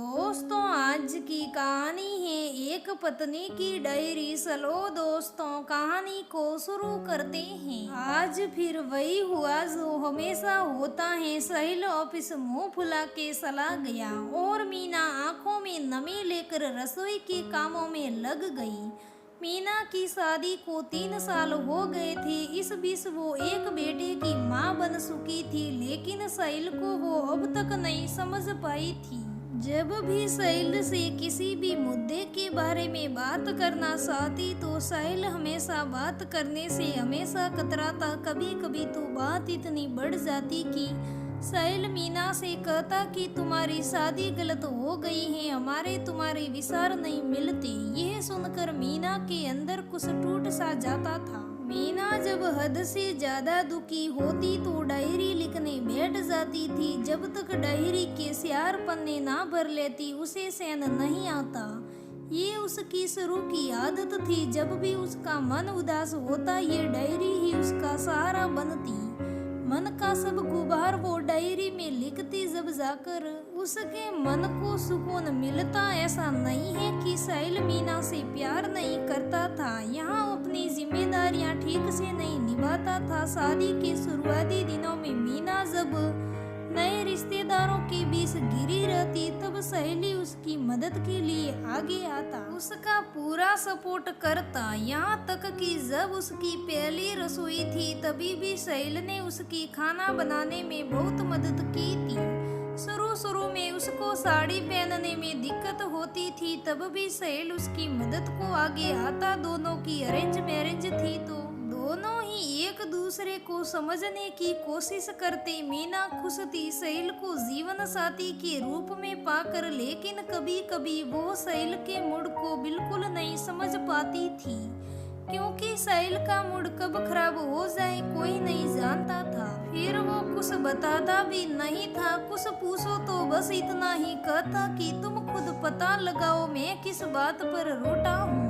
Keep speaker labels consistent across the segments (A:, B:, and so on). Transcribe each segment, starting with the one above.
A: दोस्तों, आज की कहानी है एक पत्नी की डायरी। चलो दोस्तों, कहानी को शुरू करते हैं। आज फिर वही हुआ जो हमेशा होता है। साहिल ऑफिस मुंह फुला के चला गया और मीना आंखों में नमी लेकर रसोई के कामों में लग गई। मीना की शादी को 3 साल हो गए थे। इस बीच वो एक बेटे की मां बन चुकी थी, लेकिन साहिल को वो अब तक नहीं समझ पाई थी। जब भी साहिल से किसी भी मुद्दे के बारे में बात करना चाहती तो साहिल हमेशा बात करने से हमेशा कतराता। कभी कभी तो बात इतनी बढ़ जाती कि साहिल मीना से कहता कि तुम्हारी शादी गलत हो गई है, हमारे तुम्हारे विचार नहीं मिलते। यह सुनकर मीना के अंदर कुछ टूट सा जाता था। मीना जब हद से ज्यादा दुखी होती तो डायरी लिखने बैठ जाती थी। जब तक डायरी के 4 पन्ने ना भर लेती उसे चैन नहीं आता। ये उसकी शुरू की आदत थी। जब भी उसका मन उदास होता ये डायरी ही उसका सहारा बनती। मन का सब गुबार वो डायरी में लिखती। जब जाकर उसके मन को सुकून मिलता। ऐसा नहीं है कि साहिल मीना से प्यार नहीं करता था, यहाँ अपनी जिम्मेदारियां ठीक से नहीं निभाता था। शादी के शुरुआती दिनों में मीना जब नए रिश्तेदारों के बीच गिरी रहती तब सहेली उसकी मदद के लिए आगे आता, उसका पूरा सपोर्ट करता। यहाँ तक कि जब उसकी पहली रसोई थी तभी भी सहेली ने उसकी खाना बनाने में बहुत मदद की थी। शुरू में उसको साड़ी पहनने में दिक्कत होती थी तब भी सहेल उसकी मदद को आगे आता। दोनों की अरेंज मैरिज थी तो दोनों ही एक दूसरे को समझने की कोशिश करते। मीना खुश थी सहेल को जीवन साथी के रूप में पाकर, लेकिन कभी कभी वो सहेल के मूड को बिल्कुल नहीं समझ पाती थी, क्योंकि साहिल का मूड कब खराब हो जाए कोई नहीं जानता था। फिर वो कुछ बताता भी नहीं था। कुछ पूछो तो बस इतना ही कहता कि तुम खुद पता लगाओ मैं किस बात पर रोता हूँ।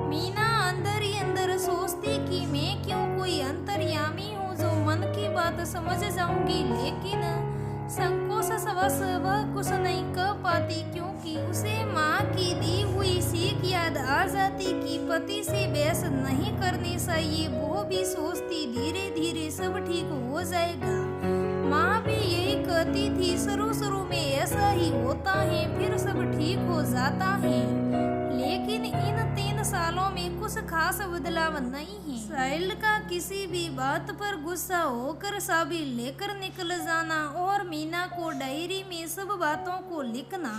A: मीना अंदर ही अंदर सोचती कि मैं क्यों कोई अंतर्यामी हूँ जो मन की बात समझ जाऊंगी, लेकिन संकोच वश वह कुछ नहीं कह पाती, क्योंकि उसे माँ की दी हुई सीख याद आ जाती कि पति से बहस नहीं करनी चाहिए। वो भी सोचती धीरे धीरे सब ठीक हो जाएगा। माँ भी यही कहती थी। शुरू में ऐसा ही होता है, फिर सब ठीक हो जाता है। लेकिन इन 3 सालों में कुछ खास बदलाव नहीं है। साहिल का किसी भी बात पर गुस्सा होकर चाबी लेकर निकल जाना और मीना को डायरी में सब बातों को लिखना।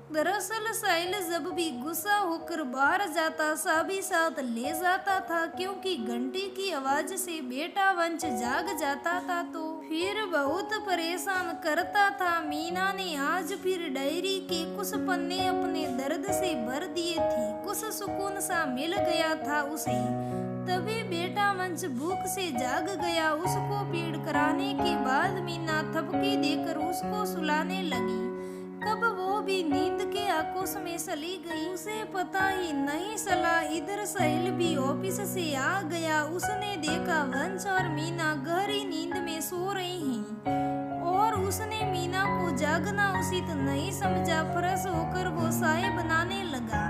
A: दरअसल साहिल जब भी गुस्सा होकर बाहर जाता चाबी साथ ले जाता था, क्योंकि घंटी की आवाज से बेटा वंश जाग जाता था तो फिर बहुत परेशान करता था। मीना ने आज फिर डायरी के कुछ पन्ने अपने दर्द से भर दिए थे। कुछ सुकून सा मिल गया था उसे। तभी बेटा वंश भूख से जाग गया। उसको फीड कराने के बाद मीना थपकी देकर उसको सुलाने लगी। कब वो भी नींद के आकोश में चली गई उसे पता ही नहीं चला। इधर साहिल भी ऑफिस से आ गया। उसने देखा वंश और मीना गहरी नींद में सो रहे हैं और उसने मीना को जागना उचित नहीं समझा। फ्रेश होकर वो चाय बनाने लगा।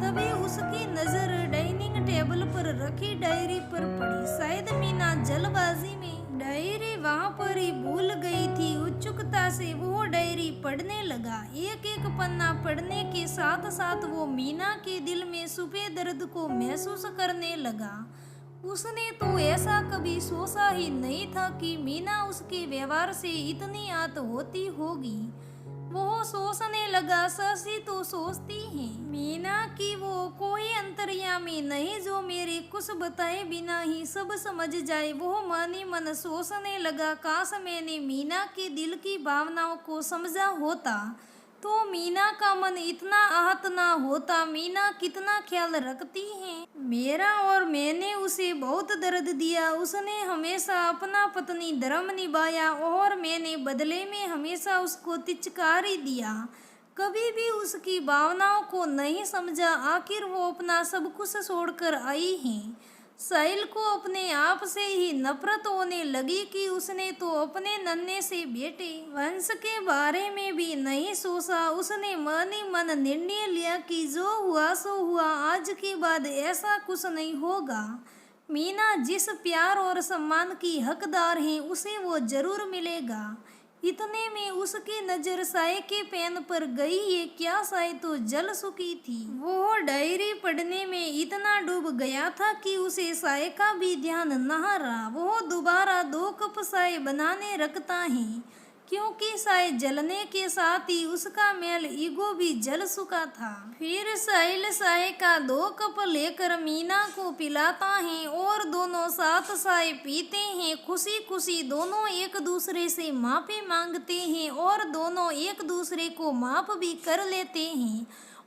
A: तभी उसकी नजर डाइनिंग टेबल पर रखी डायरी पर पड़ी। शायद मीना जल्दबाजी में डायरी वहाँ पर ही भूल गई थी। उत्सुकता से वो डायरी पढ़ने लगा। एक एक पन्ना पढ़ने के साथ साथ वो मीना के दिल में छुपे दर्द को महसूस करने लगा। उसने तो ऐसा कभी सोचा ही नहीं था कि मीना उसके व्यवहार से इतनी आहत होती होगी। वो सोचने लगा, शशि तो सोचती है मीना की वो कोई अंतर्यामी नहीं जो मेरे कुछ बताए बिना ही सब समझ जाए। वो मन ही मन सोचने लगा, काश मैंने मीना के दिल की भावनाओं को समझा होता तो मीना का मन इतना आहत ना होता। मीना कितना ख्याल रखती है मेरा और मैंने उसे बहुत दर्द दिया। उसने हमेशा अपना पत्नी धर्म निभाया और मैंने बदले में हमेशा उसको तिचकारी दिया। कभी भी उसकी भावनाओं को नहीं समझा। आखिर वो अपना सब कुछ छोड़कर आई है। साहिल को अपने आप से ही नफरत होने लगी कि उसने तो अपने नन्हे से बेटे वंश के बारे में भी नहीं सोचा। उसने मन ही मन निर्णय लिया कि जो हुआ सो हुआ, आज के बाद ऐसा कुछ नहीं होगा। मीना जिस प्यार और सम्मान की हकदार है उसे वो जरूर मिलेगा। इतने में उसकी नजर साय के पेन पर गई। ये क्या, साय तो जल चुकी थी। वो डायरी पढ़ने में इतना डूब गया था कि उसे साय का भी ध्यान न रहा। वो दोबारा 2 कप चाय बनाने रखता है, क्योंकि साय जलने के साथ ही उसका मेल ईगो भी जल चुका था। फिर साहिल साय का 2 कप लेकर मीना को पिलाता है और दोनों साथ चाय पीते हैं। खुशी खुशी दोनों एक दूसरे से माफी मांगते हैं और दोनों एक दूसरे को माफ भी कर लेते हैं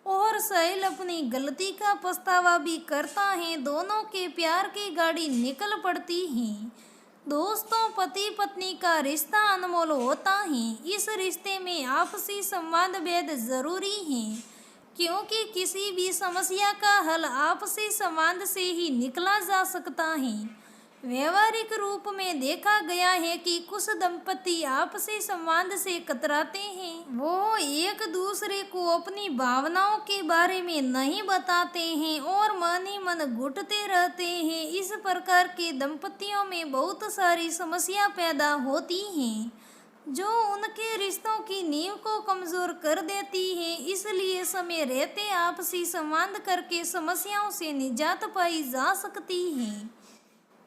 A: और साहिल अपनी गलती का पछतावा भी करता है। दोनों के प्यार की गाड़ी निकल पड़ती है। दोस्तों, पति पत्नी का रिश्ता अनमोल होता है। इस रिश्ते में आपसी संवाद बेहद जरूरी है, क्योंकि किसी भी समस्या का हल आपसी संवाद से ही निकला जा सकता है। व्यवहारिक रूप में देखा गया है कि कुछ दंपति आपसी संवाद से कतराते हैं। वो एक दूसरे को अपनी भावनाओं के बारे में नहीं बताते हैं और मन ही मन घुटते रहते हैं। इस प्रकार के दंपतियों में बहुत सारी समस्या पैदा होती हैं, जो उनके रिश्तों की नींव को कमजोर कर देती है। इसलिए समय रहते आपसी संवाद करके समस्याओं से निजात पाई जा सकती है।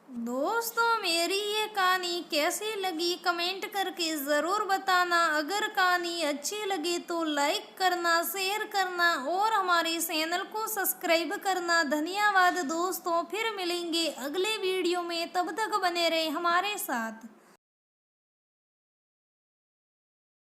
A: दोस्तों, मेरी ये कहानी कैसी लगी कमेंट करके ज़रूर बताना। अगर कहानी अच्छी लगे तो लाइक करना, शेयर करना और हमारे चैनल को सब्सक्राइब करना। धन्यवाद दोस्तों, फिर मिलेंगे अगले वीडियो में। तब तक बने रहे हमारे साथ।